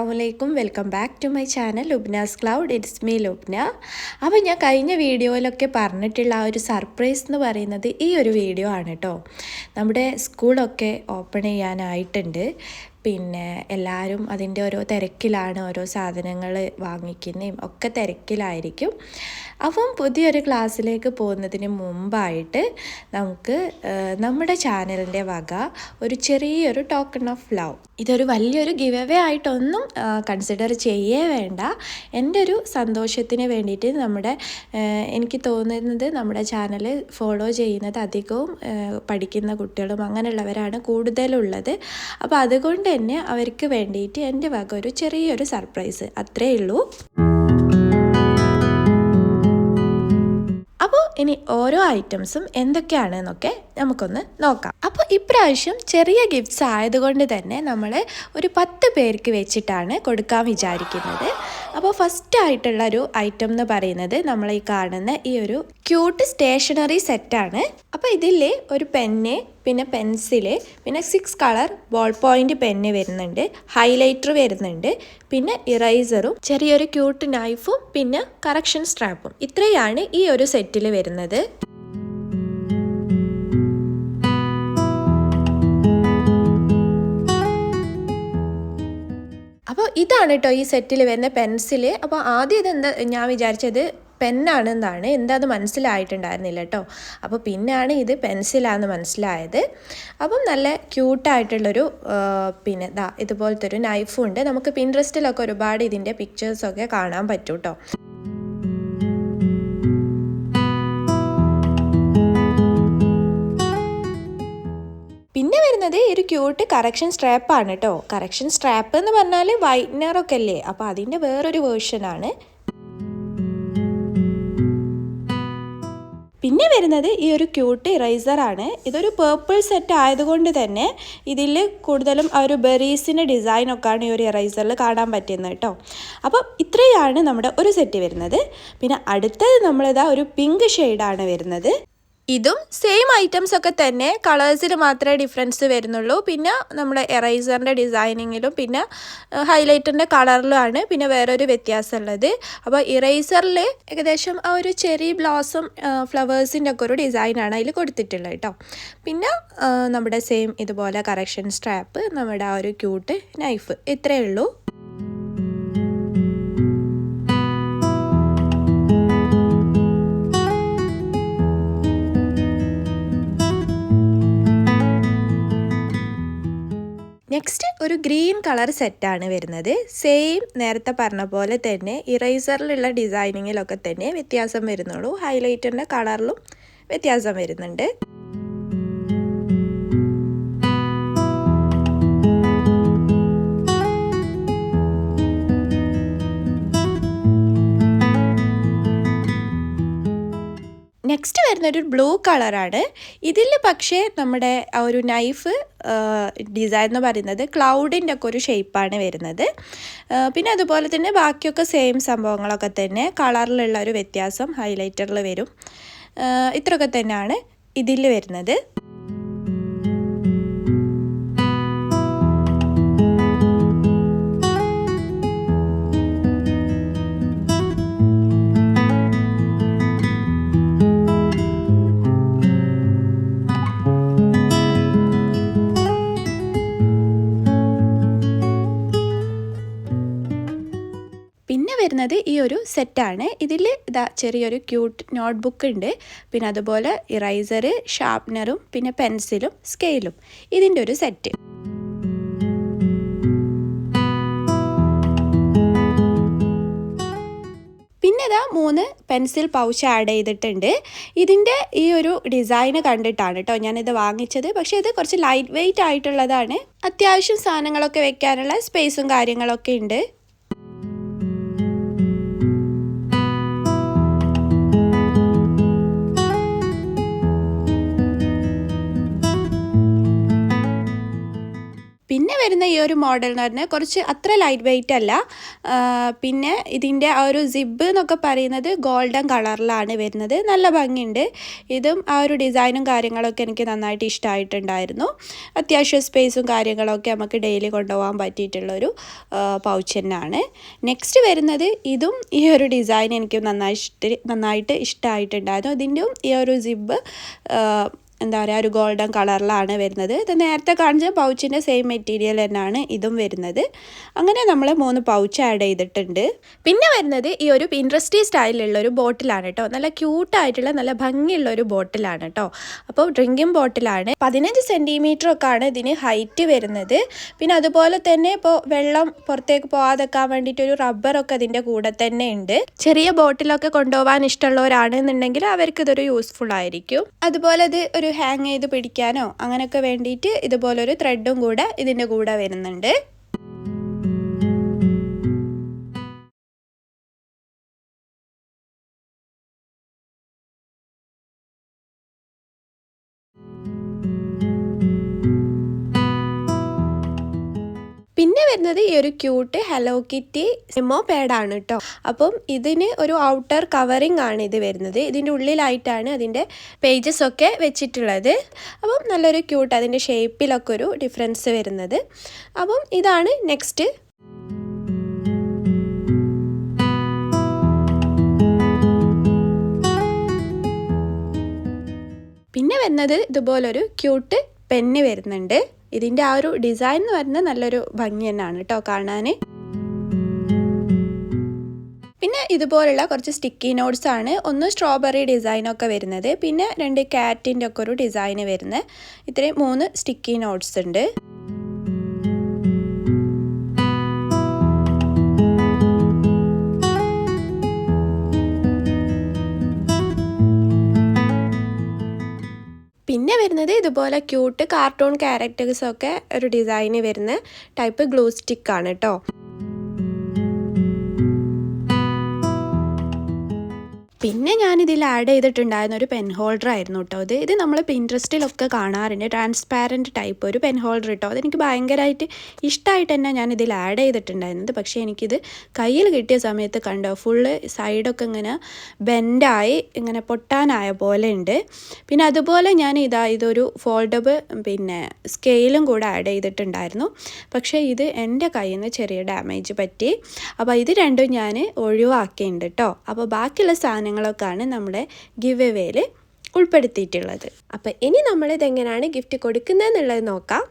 അസ്സലാമലൈക്കും welcome back to my channel Lubna's cloud. It's me Lubna. അപ്പോൾ ഞാൻ കഴിഞ്ഞ വീഡിയോയിലൊക്കെ പറഞ്ഞിട്ടുള്ള ആ ഒരു സർപ്രൈസ് എന്ന് പറയുന്നത് ഈ ഒരു വീഡിയോ ആണ് കേട്ടോ. നമ്മുടെ സ്കൂളൊക്കെ ഓപ്പൺ ചെയ്യാനായിട്ടുണ്ട്. പിന്നെ എല്ലാവരും അതിൻ്റെ ഓരോ തിരക്കിലാണ്, ഓരോ സാധനങ്ങൾ വാങ്ങിക്കുന്നതും ഒക്കെ തിരക്കിലായിരിക്കും. അപ്പം പുതിയൊരു ക്ലാസ്സിലേക്ക് പോകുന്നതിന് മുമ്പായിട്ട് നമുക്ക് നമ്മുടെ ചാനലിൻ്റെ വക ഒരു ചെറിയൊരു ടോക്കൺ ഓഫ് ലവ്, ഇതൊരു വലിയൊരു ഗിവ് അവേ ആയിട്ടൊന്നും കൺസിഡർ ചെയ്യേ വേണ്ട. എൻ്റെ ഒരു സന്തോഷത്തിന് വേണ്ടിയിട്ട് എനിക്ക് തോന്നുന്നത് നമ്മുടെ ചാനൽ ഫോളോ ചെയ്യുന്നത് അധികവും പഠിക്കുന്ന കുട്ടികളും അങ്ങനെയുള്ളവരാണ് കൂടുതലുള്ളത്. അപ്പോൾ അതുകൊണ്ട് തന്നെ അവർക്ക് വേണ്ടിയിട്ട് എൻ്റെ വക ഒരു ചെറിയൊരു സർപ്രൈസ്, അത്രയേ ഉള്ളൂ. അപ്പോൾ ഇനി ഓരോ ഐറ്റംസും എന്തൊക്കെയാണെന്നൊക്കെ നമുക്കൊന്ന് നോക്കാം. അപ്പോൾ ഇപ്രാവശ്യം ചെറിയ ഗിഫ്റ്റ്സ് ആയതുകൊണ്ട് തന്നെ നമ്മൾ ഒരു 10 പേർക്ക് വെച്ചിട്ടാണ് കൊടുക്കാൻ വിചാരിക്കുന്നത്. അപ്പോൾ ഫസ്റ്റ് ആയിട്ടുള്ള ഒരു ഐറ്റം എന്ന് പറയുന്നത് നമ്മൾ ഈ കാണുന്ന ഈ ഒരു ക്യൂട്ട് സ്റ്റേഷനറി സെറ്റാണ്. അപ്പോൾ ഇതിൽ ഒരു പെന്ന്, പിന്നെ പെൻസില്, പിന്നെ 6 കളർ ബോൾ പോയിന്റ് പെന്ന് വരുന്നുണ്ട്, ഹൈലൈറ്റർ വരുന്നുണ്ട്, പിന്നെ ഇറൈസറും ചെറിയൊരു ക്യൂട്ട് നൈഫും പിന്നെ കറക്ഷൻ സ്ട്രാപ്പും. ഇത്രയാണ് ഈ ഒരു സെറ്റിൽ വരുന്നത്. അപ്പോൾ ഇതാണ് കേട്ടോ ഈ സെറ്റിൽ വരുന്ന പെൻസില്. അപ്പോൾ ആദ്യം ഇതെന്താ ഞാൻ വിചാരിച്ചത് പെന്നാണെന്നാണ്, അത് മനസ്സിലായിട്ടുണ്ടായിരുന്നില്ല കേട്ടോ. അപ്പോൾ പിന്നെയാണ് ഇത് പെൻസിലാണെന്ന് മനസ്സിലായത്. അപ്പം നല്ല ക്യൂട്ടായിട്ടുള്ളൊരു പിന്നെ ഇതുപോലത്തെ ഒരു നൈഫും ഉണ്ട്. നമുക്ക് പിൻട്രസ്റ്റിലൊക്കെ ഒരുപാട് ഇതിൻ്റെ പിക്ചേഴ്സൊക്കെ കാണാൻ പറ്റും കേട്ടോ. പിന്നെ വരുന്നത് ഒരു ക്യൂട്ട് കറക്ഷൻ സ്ട്രാപ്പാണ് കേട്ടോ. കറക്ഷൻ സ്ട്രാപ്പ് എന്ന് പറഞ്ഞാൽ വൈറ്റ്നറൊക്കെ അല്ലേ, അപ്പോൾ അതിൻ്റെ വേറൊരു വേർഷനാണ്. പിന്നെ വരുന്നത് ഈ ഒരു ക്യൂട്ട് ഇറൈസറാണ്. ഇതൊരു പേർപ്പിൾ സെറ്റ് ആയതുകൊണ്ട് തന്നെ ഇതിൽ കൂടുതലും ആ ഒരു ബെറീസിൻ്റെ ഡിസൈനൊക്കെയാണ് ഈ ഒരു ഇറൈസറിൽ കാണാൻ പറ്റുന്നത് കേട്ടോ. അപ്പം ഇത്രയാണ് നമ്മുടെ ഒരു സെറ്റ് വരുന്നത്. പിന്നെ അടുത്തത് നമ്മളിതാ ഒരു പിങ്ക് ഷെയ്ഡാണ് വരുന്നത്. ഇതും സെയിം ഐറ്റംസ് ഒക്കെ തന്നെ, കളേഴ്സിൽ മാത്രമേ ഡിഫറൻസ് വരുന്നുള്ളൂ. പിന്നെ നമ്മുടെ എറൈസറിൻ്റെ ഡിസൈനിങ്ങിലും പിന്നെ ഹൈലൈറ്ററിൻ്റെ കളറിലുമാണ് പിന്നെ വേറൊരു വ്യത്യാസമുള്ളത്. അപ്പോൾ ഇറൈസറിൽ ഏകദേശം ആ ഒരു ചെറി ബ്ലോസം ഫ്ലവേഴ്സിൻ്റെ ഒക്കെ ഒരു ഡിസൈനാണ് അതിൽ കൊടുത്തിട്ടുള്ളത് കേട്ടോ. പിന്നെ നമ്മുടെ സെയിം ഇതുപോലെ കറക്ഷൻ സ്ട്രാപ്പ്, നമ്മുടെ ആ ഒരു ക്യൂട്ട് നൈഫ്, ഇത്രയേ ഉള്ളൂ. നെക്സ്റ്റ് ഒരു ഗ്രീൻ കളർ സെറ്റാണ് വരുന്നത്. സെയിം നേരത്തെ പറഞ്ഞ പോലെ തന്നെ ഇറൈസറിലുള്ള ഡിസൈനിങ്ങിലൊക്കെ തന്നെ വ്യത്യാസം വരുന്നുള്ളൂ. ഹൈലൈറ്ററിൻ്റെ കളറിലും വ്യത്യാസം വരുന്നുണ്ട്. നെക്സ്റ്റ് വരുന്നൊരു ബ്ലൂ കളറാണ്. ഇതിൽ പക്ഷേ നമ്മുടെ ആ ഒരു നൈഫ് ഡിസൈൻ എന്ന് പറയുന്നത് ക്ലൗഡിൻ്റെ ഒക്കെ ഒരു ഷേപ്പാണ് വരുന്നത്. പിന്നെ അതുപോലെ തന്നെ ബാക്കിയൊക്കെ സെയിം സംഭവങ്ങളൊക്കെ തന്നെ, കളറിലുള്ള ഒരു വ്യത്യാസം ഹൈലൈറ്ററിൽ വരും. ഇത്രയൊക്കെ തന്നെയാണ് ഇതിൽ വരുന്നത്. പിന്നെ വരുന്നത് ഈ ഒരു സെറ്റാണ്. ഇതിൽ ചെറിയൊരു ക്യൂട്ട് നോട്ട്ബുക്ക് ഉണ്ട്, പിന്നെ അതുപോലെ ഇറൈസർ, ഷാർപ്നറും പിന്നെ പെൻസിലും സ്കെയിലും, ഇതിൻ്റെ ഒരു സെറ്റ്. പിന്നെ 3 പെൻസിൽ പൗച്ച് ആഡ് ചെയ്തിട്ടുണ്ട്. ഇതിൻ്റെ ഈ ഒരു ഡിസൈന് കണ്ടിട്ടാണ് കേട്ടോ ഞാനിത് വാങ്ങിച്ചത്. പക്ഷേ ഇത് കുറച്ച് ലൈറ്റ് വെയ്റ്റ് ആയിട്ടുള്ളതാണ്. അത്യാവശ്യം സാധനങ്ങളൊക്കെ വെക്കാനുള്ള സ്പേസും കാര്യങ്ങളൊക്കെ ഉണ്ട്. പിന്നെ വരുന്ന ഈ ഒരു മോഡൽ എന്ന് പറഞ്ഞാൽ കുറച്ച് അത്ര ലൈറ്റ് വെയ്റ്റ് അല്ല. പിന്നെ ഇതിൻ്റെ ആ ഒരു സിബ് എന്നൊക്കെ പറയുന്നത് ഗോൾഡൻ കളറിലാണ് വരുന്നത്. നല്ല ഭംഗിയുണ്ട്. ഇതും ആ ഒരു ഡിസൈനും കാര്യങ്ങളൊക്കെ എനിക്ക് നന്നായിട്ട് ഇഷ്ടമായിട്ടുണ്ടായിരുന്നു. അത്യാവശ്യം സ്പേസും കാര്യങ്ങളൊക്കെ നമുക്ക് ഡെയിലി കൊണ്ടുപോകാൻ പറ്റിയിട്ടുള്ളൊരു പൗച്ച് തന്നെയാണ്. നെക്സ്റ്റ് വരുന്നത് ഇതും ഈ ഒരു ഡിസൈൻ എനിക്ക് നന്നായിട്ട് ഇഷ്ടമായിട്ടുണ്ടായിരുന്നു. ഇതിൻ്റെയും ഈ ഒരു സിബ് എന്താ പറയുക ഒരു ഗോൾഡൻ കളറിലാണ് വരുന്നത്. ഇത് നേരത്തെ കാണിച്ച പൗച്ചിൻ്റെ സെയിം മെറ്റീരിയൽ തന്നെയാണ് ഇതും വരുന്നത്. അങ്ങനെ നമ്മൾ 3 പൗച്ച് ആഡ് ചെയ്തിട്ടുണ്ട്. പിന്നെ വരുന്നത് ഈ ഒരു പിൻട്രസ്റ്റി സ്റ്റൈലിലുള്ളൊരു ബോട്ടിലാണ് കേട്ടോ. നല്ല ക്യൂട്ടായിട്ടുള്ള നല്ല ഭംഗിയുള്ളൊരു ബോട്ടിലാണ് കേട്ടോ. അപ്പോൾ ഡ്രിങ്കിങ് ബോട്ടിലാണ്. 15 സെൻറ്റിമീറ്ററൊക്കെ ആണ് ഇതിന് ഹൈറ്റ് വരുന്നത്. പിന്നെ അതുപോലെ തന്നെ ഇപ്പോൾ വെള്ളം പുറത്തേക്ക് പോകാതെക്കാൻ വേണ്ടിയിട്ടൊരു റബ്ബറൊക്കെ അതിൻ്റെ കൂടെ തന്നെ ഉണ്ട്. ചെറിയ ബോട്ടിലൊക്കെ കൊണ്ടുപോകാൻ ഇഷ്ടമുള്ളവരാണെന്നുണ്ടെങ്കിൽ അവർക്ക് ഇതൊരു യൂസ്ഫുൾ ആയിരിക്കും. അതുപോലെ ഇത് ഒരു ഹാങ് ചെയ്ത് പിടിക്കാനോ അങ്ങനെയൊക്കെ വേണ്ടിയിട്ട് ഇതുപോലൊരു ത്രെഡും കൂടെ ഇതിൻ്റെ കൂടെ വരുന്നുണ്ട്. പിന്നെ വരുന്നത് ഈ ഒരു ക്യൂട്ട് ഹലോ കിറ്റി മെമ്മോ പാഡാണ് കേട്ടോ. അപ്പം ഇതിന് ഒരു ഔട്ടർ കവറിങ് ആണ് ഇത് വരുന്നത്. ഇതിൻ്റെ ഉള്ളിലായിട്ടാണ് അതിൻ്റെ പേജസ് ഒക്കെ വെച്ചിട്ടുള്ളത്. അപ്പം നല്ലൊരു ക്യൂട്ട് അതിൻ്റെ ഷേപ്പിലൊക്കെ ഒരു ഡിഫറൻസ് വരുന്നത്. അപ്പം ഇതാണ് നെക്സ്റ്റ്. പിന്നെ വരുന്നത് ഇതുപോലൊരു ക്യൂട്ട് പെന്ന് വരുന്നുണ്ട്. ഇതിൻ്റെ ആ ഒരു ഡിസൈൻ എന്ന് പറയുന്നത് നല്ലൊരു ഭംഗി തന്നെയാണ് കേട്ടോ കാണാൻ. പിന്നെ ഇതുപോലുള്ള കുറച്ച് സ്റ്റിക്കി നോട്ട്സ് ആണ്. ഒന്ന് സ്ട്രോബെറി ഡിസൈനൊക്കെ വരുന്നത്, പിന്നെ 2 കാറ്റിൻ്റെ ഒക്കെ ഒരു ഡിസൈന് വരുന്നത്. ഇത്രയും 3 സ്റ്റിക്കി നോട്ട്സ് ഉണ്ട്. പിന്നെ വരുന്നത് ഇതുപോലെ ക്യൂട്ട് കാർട്ടൂൺ ക്യാരക്ടേഴ്സൊക്കെ ഒരു ഡിസൈന് വരുന്ന ടൈപ്പ് ഗ്ലൂ സ്റ്റിക്കാണ് കേട്ടോ. പിന്നെ ഞാനിതിൽ ആഡ് ചെയ്തിട്ടുണ്ടായിരുന്ന ഒരു പെൻ ഹോൾഡർ ആയിരുന്നു കേട്ടോ. ഇത് നമ്മൾ പിൻട്രസ്റ്റിലൊക്കെ കാണാറുണ്ട്. ട്രാൻസ്പാരൻറ്റ് ടൈപ്പ് ഒരു പെൻ ഹോൾഡർ കേട്ടോ. അതെനിക്ക് ഭയങ്കരമായിട്ട് ഇഷ്ടമായിട്ട് തന്നെ ഞാനിതിൽ ആഡ് ചെയ്തിട്ടുണ്ടായിരുന്നത്. പക്ഷേ എനിക്കിത് കയ്യിൽ കിട്ടിയ സമയത്ത് കണ്ടോ ഫുള്ള് സൈഡൊക്കെ ഇങ്ങനെ ബെൻഡായി ഇങ്ങനെ പൊട്ടാനായ പോലെ ഉണ്ട്. പിന്നെ അതുപോലെ ഞാൻ ഇതൊരു ഫോൾഡബിൾ പിന്നെ സ്കെയിലും കൂടെ ആഡ് ചെയ്തിട്ടുണ്ടായിരുന്നു. പക്ഷേ ഇത് എൻ്റെ കയ്യിൽ നിന്ന് ചെറിയ ഡാമേജ് പറ്റി. അപ്പോൾ ഇത് രണ്ടും ഞാൻ ഒഴിവാക്കിയിട്ടുണ്ട് കേട്ടോ. അപ്പോൾ ബാക്കിയുള്ള സാധനങ്ങളൊക്കെയാണ് നമ്മുടെ ഗിവ് എവേയിൽ ഉൾപ്പെടുത്തിയിട്ടുള്ളത്. അപ്പോൾ ഇനി നമ്മളിതെങ്ങനെയാണ് ഗിഫ്റ്റ് കൊടുക്കുന്നതെന്നുള്ളത് നോക്കാം.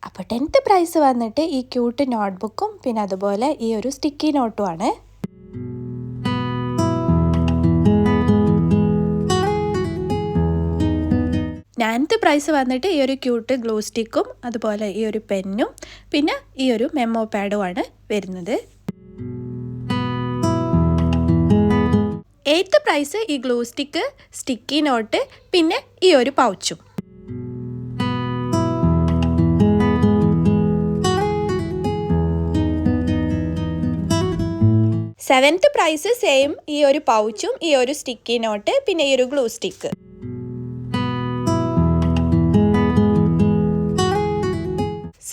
അപ്പോൾ 10th പ്രൈസ് വന്നിട്ട് ഈ ക്യൂട്ട് നോട്ട്ബുക്കും പിന്നെ അതുപോലെ ഈ ഒരു സ്റ്റിക്കി നോട്ടുമാണ്. 9th പ്രൈസ് വന്നിട്ട് ഈ ഒരു ക്യൂട്ട് ഗ്ലൂ സ്റ്റിക്കും അതുപോലെ ഈ ഒരു പെന്നും പിന്നെ ഈ ഒരു മെമ്മോ പാഡുമാണ് വരുന്നത്. 8th പ്രൈസ് ഈ ഗ്ലൂ സ്റ്റിക്ക്, സ്റ്റിക്കി നോട്ട് പിന്നെ ഈ ഒരു പൗച്ചും. 7th പ്രൈസ് സെയിം ഈ ഒരു പൗച്ചും ഈ ഒരു സ്റ്റിക്കി നോട്ട് പിന്നെ ഈ ഒരു ഗ്ലൂ സ്റ്റിക്ക്.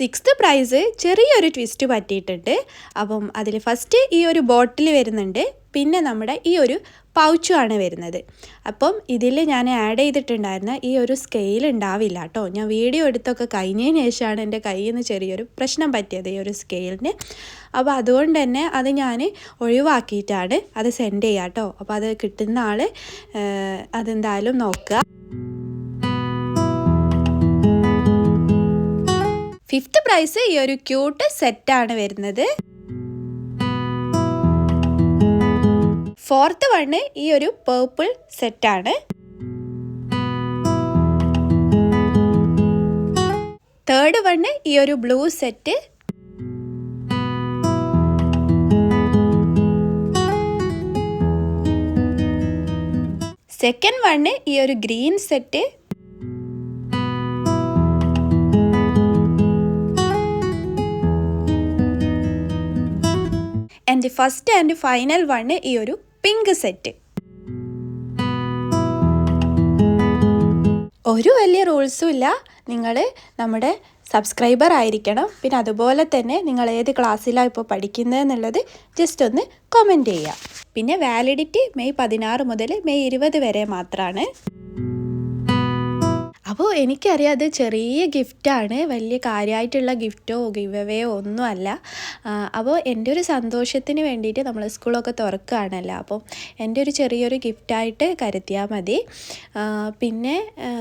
6th പ്രൈസ് ചെറിയൊരു ട്വിസ്റ്റ് പറ്റിയിട്ടുണ്ട്. അപ്പം അതിൽ ഫസ്റ്റ് ഈ ഒരു ബോട്ടിൽ വരുന്നുണ്ട്, പിന്നെ നമ്മുടെ ഈ ഒരു പൗച്ചുമാണ് വരുന്നത്. അപ്പം ഇതിൽ ഞാൻ ആഡ് ചെയ്തിട്ടുണ്ടായിരുന്ന ഈ ഒരു സ്കെയിൽ ഉണ്ടാവില്ല കേട്ടോ. ഞാൻ വീഡിയോ എടുത്തൊക്കെ കഴിഞ്ഞതിന് ശേഷമാണ് എൻ്റെ കയ്യിൽ നിന്ന് ചെറിയൊരു പ്രശ്നം പറ്റിയത് ഈ ഒരു സ്കെയിലിന്. അപ്പോൾ അതുകൊണ്ട് തന്നെ അത് ഞാൻ ഒഴിവാക്കിയിട്ടാണ് അത് സെൻഡ് ചെയ്യുക കേട്ടോ. അപ്പോൾ അത് കിട്ടുന്ന ആൾ അതെന്തായാലും നോക്കുക. 5th പ്രൈസ് ഈ ഒരു ക്യൂട്ട് സെറ്റാണ് വരുന്നത്. 4th വണ് ഈ ഒരു പേർപ്പിൾ സെറ്റാണ്. 3rd വണ് ഈ ഒരു ബ്ലൂ സെറ്റ്. 2nd വണ് ഈ ഒരു green set. 1st and final one ഈ ഒരു പിങ്ക് സെറ്റ്. ഒരു വലിയ റൂൾസും ഇല്ല. നിങ്ങൾ നമ്മുടെ സബ്സ്ക്രൈബർ ആയിരിക്കണം. പിന്നെ അതുപോലെ തന്നെ നിങ്ങൾ ഏത് ക്ലാസ്സിലാണ് ഇപ്പോൾ പഠിക്കുന്നത് എന്നുള്ളത് ജസ്റ്റ് ഒന്ന് കമൻറ്റ് ചെയ്യുക. പിന്നെ വാലിഡിറ്റി മെയ് 16 മുതൽ മെയ് 20 വരെ മാത്രമാണ്. അപ്പോൾ എനിക്കറിയാം അത് ചെറിയ ഗിഫ്റ്റാണ്, വലിയ കാര്യമായിട്ടുള്ള ഗിഫ്റ്റോ ഗിവ് അവേയോ ഒന്നുമല്ല. അപ്പോൾ എൻ്റെ ഒരു സന്തോഷത്തിന് വേണ്ടിയിട്ട് നമ്മൾ സ്കൂളൊക്കെ തുറക്കുകയാണല്ലോ, അപ്പോൾ എൻ്റെ ഒരു ചെറിയൊരു ഗിഫ്റ്റായിട്ട് കരുതിയാൽ മതി. പിന്നെ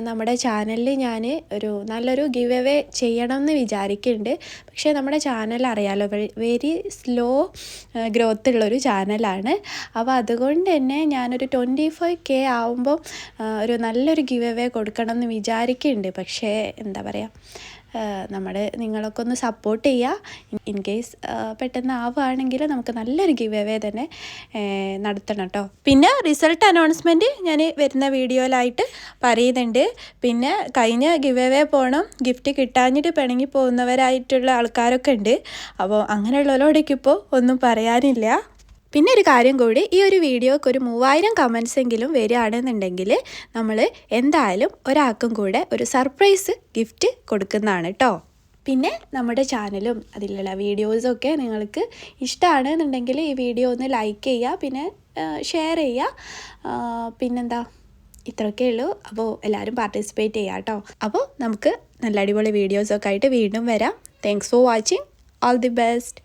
നമ്മുടെ ചാനലിൽ ഞാൻ ഒരു നല്ലൊരു ഗിവ് അവേ ചെയ്യണം എന്ന് വിചാരിക്കുന്നുണ്ട്. പക്ഷേ നമ്മുടെ ചാനൽ അറിയാലോ, വെരി സ്ലോ ഗ്രോത്ത് ഉള്ളൊരു ചാനലാണ്. അപ്പോൾ അതുകൊണ്ട് തന്നെ ഞാനൊരു 25K ആവുമ്പോൾ ഒരു നല്ലൊരു ഗിവ് അവേ കൊടുക്കണം എന്ന് വിചാരിക്കുന്നുണ്ട്. പക്ഷേ എന്താ പറയുക, നിങ്ങളൊക്കെ ഒന്ന് സപ്പോർട്ട് ചെയ്യുക. ഇൻ കേസ് പെട്ടെന്ന് ആവുകയാണെങ്കിൽ നമുക്ക് നല്ലൊരു ഗിവ് അവേ തന്നെ നടത്തണം കേട്ടോ. പിന്നെ റിസൾട്ട് അനൗൺസ്മെൻറ്റ് ഞാൻ വരുന്ന വീഡിയോയിലായിട്ട് പറയുന്നുണ്ട്. പിന്നെ കഴിഞ്ഞ ഗിവ് അവേ പോകണം, ഗിഫ്റ്റ് കിട്ടാഞ്ഞിട്ട് പിണങ്ങി പോകുന്നവരായിട്ടുള്ള ആൾക്കാരൊക്കെ ഉണ്ട്. അപ്പോൾ അങ്ങനെയുള്ളവരോടൊക്കെ ഇപ്പോൾ ഒന്നും പറയാനില്ല. പിന്നെ ഒരു കാര്യം കൂടി, ഈ ഒരു വീഡിയോക്ക് ഒരു 3000 കമൻസ് എങ്കിലും വരികയാണെന്നുണ്ടെങ്കിൽ നമ്മൾ എന്തായാലും ഒരാൾക്കും കൂടെ ഒരു സർപ്രൈസ് ഗിഫ്റ്റ് കൊടുക്കുന്നതാണ് കേട്ടോ. പിന്നെ നമ്മുടെ ചാനലും അതിലുള്ള വീഡിയോസൊക്കെ നിങ്ങൾക്ക് ഇഷ്ടമാണെന്നുണ്ടെങ്കിൽ ഈ വീഡിയോ ഒന്ന് ലൈക്ക് ചെയ്യുക, പിന്നെ ഷെയർ ചെയ്യുക. പിന്നെന്താ, ഇത്രയൊക്കെ ഉള്ളൂ. അപ്പോൾ എല്ലാവരും പാർട്ടിസിപ്പേറ്റ് ചെയ്യുക കേട്ടോ. അപ്പോൾ നമുക്ക് നല്ല അടിപൊളി വീഡിയോസൊക്കെ ആയിട്ട് വീണ്ടും വരാം. Thanks for watching. All the best.